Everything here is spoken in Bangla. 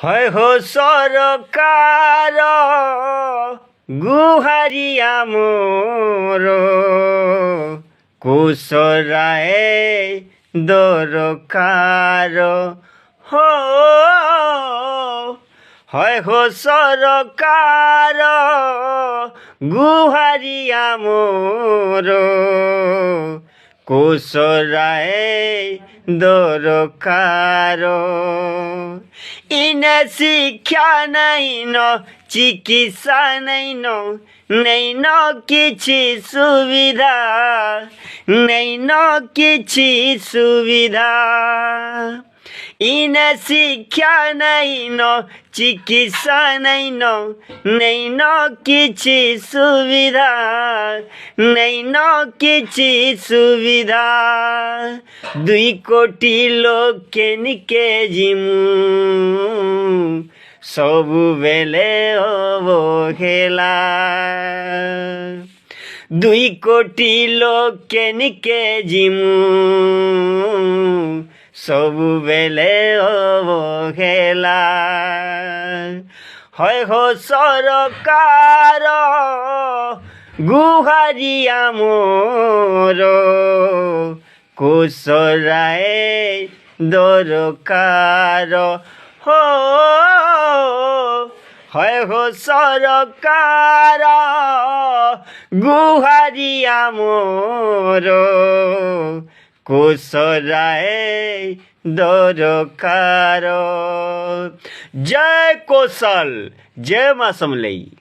হয় হো সরকার গুহারিয়া মোর কুশরায়ে দরকার হো হয় হো সরকার গুহারিয়া মোর কুশরায়ে দরকার ইনে শিক্ষা নাই ন চিকিৎসা নাই ন কিছু সুবিধা নেই ন কিছু সুবিধা ইনে শিক্ষা নাই ন চিকিৎসা নাই ন কিছু সুবিধা নেই ন কিছু সুবিধা 2 কোটি লোকে নিকে জিমু ସବୁବେଳେ অবহেলা 2 কোটি লোকে নিকে জিমু ସବୁବେଳେ অবহেলা হয় হো সরকার গুহারিয়া মোর কুশরায়ে দরকার হো হয় হো সরকার গুহারিয়া মোর কুশরায়ে দরকার। জয় কৌশল, জয় মা समलई।